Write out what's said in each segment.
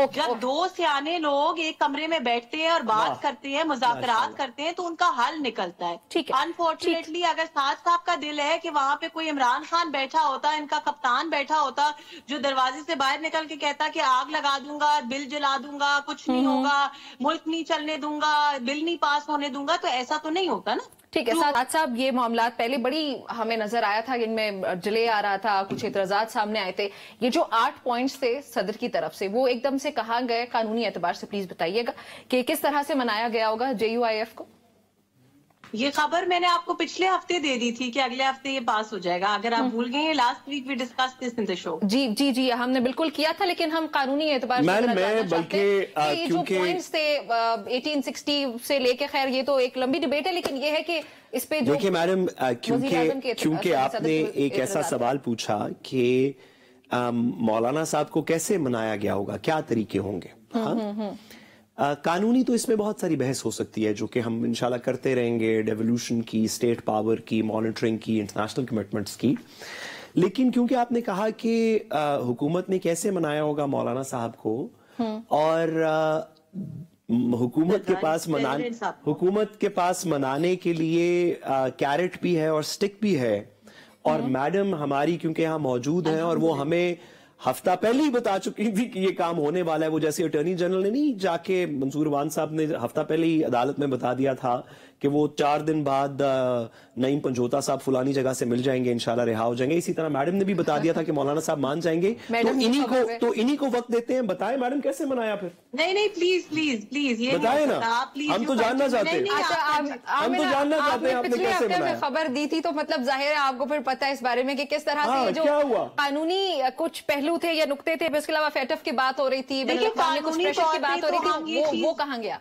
जब दो सियाने लोग एक कमरे में बैठते हैं और बात करते हैं, मुज़ाकरात करते हैं, तो उनका हल निकलता है। ठीक है। अनफॉर्चुनेटली अगर साद साहब का दिल है कि वहां पे कोई इमरान खान बैठा होता, इनका कप्तान बैठा होता, जो दरवाजे से बाहर निकल के कहता कि आग लगा दूंगा, बिल जला दूंगा, कुछ नहीं होगा, मुल्क नहीं चलने दूंगा, बिल नहीं पास होने दूंगा, तो ऐसा तो नहीं होता ना। ठीक है साद साहब, ये मामला पहले बड़ी हमें नजर आया था, इनमें डिले आ रहा था, कुछ एतराजात सामने आए थे। ये जो 8 पॉइंट्स थे सदर की तरफ से, वो एकदम से कहा गए कानूनी एतबार से, प्लीज बताइएगा कि किस तरह से मनाया गया होगा JUIF को। ये खबर मैंने आपको पिछले हफ्ते दे दी थी कि अगले हफ्ते ये पास हो जाएगा। अगर आप भूल गए, last week we discuss this in the show. जी हमने बिल्कुल किया था, लेकिन हम कानूनी एतबार से बल्कि जो पॉइंट्स थे 1860 से लेके, खैर ये तो एक लंबी डिबेट है, लेकिन ये है कि इस पे जो देखिए मैडम, क्योंकि आपने एक ऐसा सवाल पूछा कि मौलाना साहब को कैसे मनाया गया होगा, क्या तरीके होंगे। कानूनी तो इसमें बहुत सारी बहस हो सकती है, जो कि हम इंशाल्लाह करते रहेंगे, डेवोल्यूशन की, स्टेट पावर की, मॉनिटरिंग की, इंटरनेशनल कमिटमेंट्स की। लेकिन क्योंकि आपने कहा कि हुकूमत ने कैसे मनाया होगा मौलाना साहब को, और हुकूमत के पास मनाने के लिए कैरेट भी है और स्टिक भी है, और मैडम हमारी क्योंकि यहाँ मौजूद हैं और वो हमें हफ्ता पहले ही बता चुकी थी कि ये काम होने वाला है। वो जैसे अटॉर्नी जनरल ने नहीं जाके, मंसूर वान साहब ने हफ्ता पहले ही अदालत में बता दिया था कि वो 4 दिन बाद नईम पंजोता साहब फुलानी जगह से मिल जाएंगे, इंशाल्लाह रिहा हो जाएंगे। इसी तरह मैडम ने भी बता दिया था कि मौलाना साहब मान जाएंगे। तो इन्हीं को वक्त देते हैं। बताएं मैडम कैसे मनाया फिर। नहीं प्लीज ये बताएं ना, हम तो जानना चाहते हैं। हम तो जानना चाहते हैं आपने कैसे मनाया। खबर दी थी तो मतलब जाहिर है आपको फिर पता है इस बारे में कि किस तरह से जो कानूनी कुछ पहलू थे या नुक्ते थे, इसके अलावा FATF की बात हो रही थी, कुछ प्रेशर की बात हो रही थी, वो कहाँ गया।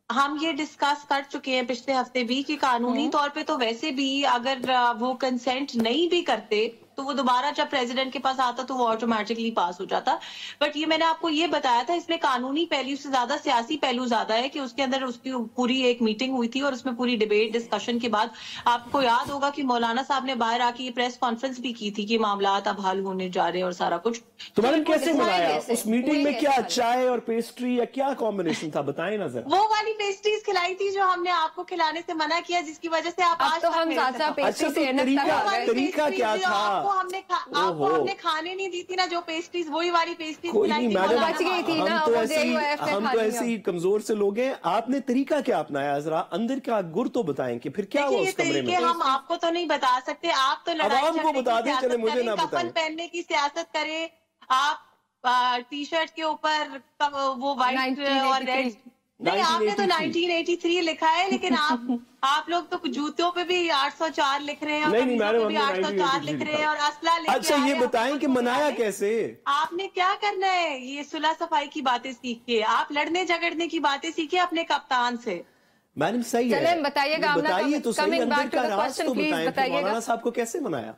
हम ये डिस्कस कर चुके हैं पिछले हफ्ते भी कि कानूनी तौर पे तो वैसे भी अगर वो कंसेंट नहीं भी करते तो वो दोबारा जब प्रेसिडेंट के पास आता तो वो ऑटोमेटिकली पास हो जाता। बट ये मैंने आपको ये बताया था, इसमें कानूनी पहलू से ज्यादा सियासी पहलू ज्यादा है कि उसके अंदर उसकी पूरी एक मीटिंग हुई थी और उसमें पूरी डिबेट डिस्कशन के बाद आपको याद होगा कि मौलाना साहब ने बाहर आके ये प्रेस कॉन्फ्रेंस भी की थी कि मामला अब हल होने जा रहे हैं और सारा कुछ। तो मैडम कैसे मनाया उस मीटिंग में, क्या चाय और पेस्ट्री या क्या कॉम्बिनेशन था, बताएं ना जरा। वो वाली पेस्ट्रीज खिलाई थी जो हमने आपको खिलाने से मना किया, जिसकी वजह से आप आज तो हम तरीका क्या था, हमने खाने नहीं दी थी ना जो पेस्ट्रीज, वही वाली पेस्ट्रीज खिलाई थी। बच गई थी ना, हम तो ऐसे ही कमजोर से लोग हैं। आपने तरीका क्या अपनाया, जरा अंदर का गुर तो बताएं कि फिर क्या हुआ उस कमरे में। हम आपको तो नहीं बता सकते, आप तो लड़ाई को बता दें, चले मुझे ना बताएं। कफन पहनने की सियासत करें आप, टी शर्ट के ऊपर वो व्हाइट और रेड, नहीं आपने तो 1983 लिखा है, लेकिन आप लोग तो जूतों पे भी 804 लिख रहे हैं, नहीं मैडम, भी 804 लिख रहे हैं और असला लिख रहे हैं। अच्छा ये बताएं कि मनाया कैसे। आपने क्या करना है, ये सुलह सफाई की बातें सीख के, आप लड़ने झगड़ने की बातें सीखिए अपने कप्तान से। मैडम सही है, चलें बताइएगा, बताइए तो सही, अंदर का राज तो बताएं, मौलाना साहब को कैसे मनाया।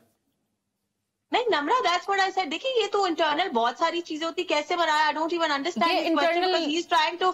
नहीं नम्रा, दैट्स व्हाट आई सेड। देखिए ये तो इंटरनल बहुत सारी चीजें होती, कैसे बनाया, I don't even understand this question because he is trying to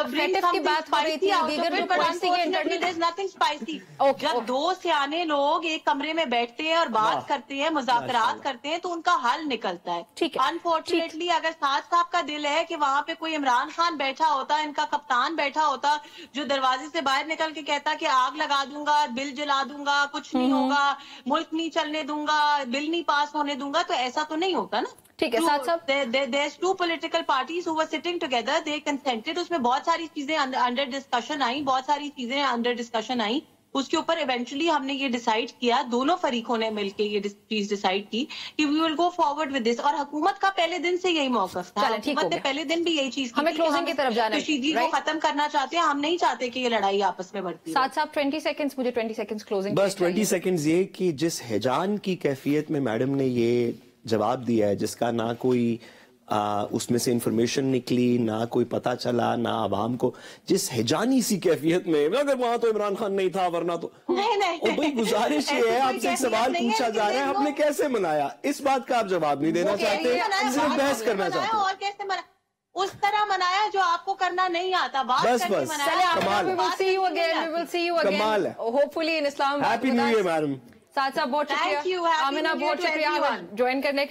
bring something spicy out of it, but unfortunately there is nothing spicy. जब दो सियाने लोग एक कमरे में बैठते हैं और बात करते हैं, मुज़ाकरात करते हैं, तो उनका हल निकलता है। अनफॉर्चुनेटली अगर साद साहब का दिल है कि वहां पे कोई इमरान खान बैठा होता, इनका कप्तान बैठा होता, जो दरवाजे से बाहर निकल के कहता कि आग लगा दूंगा, बिल जला दूंगा, कुछ नहीं होगा, मुल्क नहीं चलने दूंगा, बिल नहीं पास होने दूंगा, तो ऐसा तो नहीं होता ना। ठीक है साथ साहब, there's 2 political parties who were sitting together, they consented, उसमें बहुत सारी चीजें अंडर डिस्कशन आई, बहुत सारी चीजें अंडर डिस्कशन आई, उसके ऊपर इवेंचुअली हमने ये डिसाइड किया, दोनों फरीकों ने मिलकर ये चीज डिसाइड की कि we will go forward with this. और हुकूमत का पहले दिन से यही मौकफ था, हुकूमत ने पहले दिन भी यही चीज हमें क्लोजिंग की तरफ जाना है, कशीदगी को खत्म करना चाहते हैं, हम नहीं चाहते कि ये लड़ाई आपस में बढ़ती है। साथ साहब 20 सेकंड्स, मुझे 20 सेकंड्स क्लोजिंग, बस 20 सेकंड्स ये कि जिस हिजान की कैफियत में मैडम ने ये जवाब दिया है, जिसका ना कोई उसमें से इंफॉर्मेशन निकली, ना कोई पता चला, ना आवाम को, जिस हिजानी सी कैफियत में, अगर वहां तो इमरान खान नहीं था वरना तो नहीं। भाई गुजारिश ये है, आपसे एक सवाल पूछा जा रहा है, आपने कैसे मनाया, इस बात का आप जवाब नहीं देना चाहते, सिर्फ बहस करना चाहते हैं। और कैसे उस तरह मनाया जो आपको करना नहीं आता, बस कमाल है। होपफुली इन इस्लाम। Happy new year madam. साथ साथ बहुत शुक्रिया आमिना, बहुत शुक्रिया ज्वाइन करने के लिए।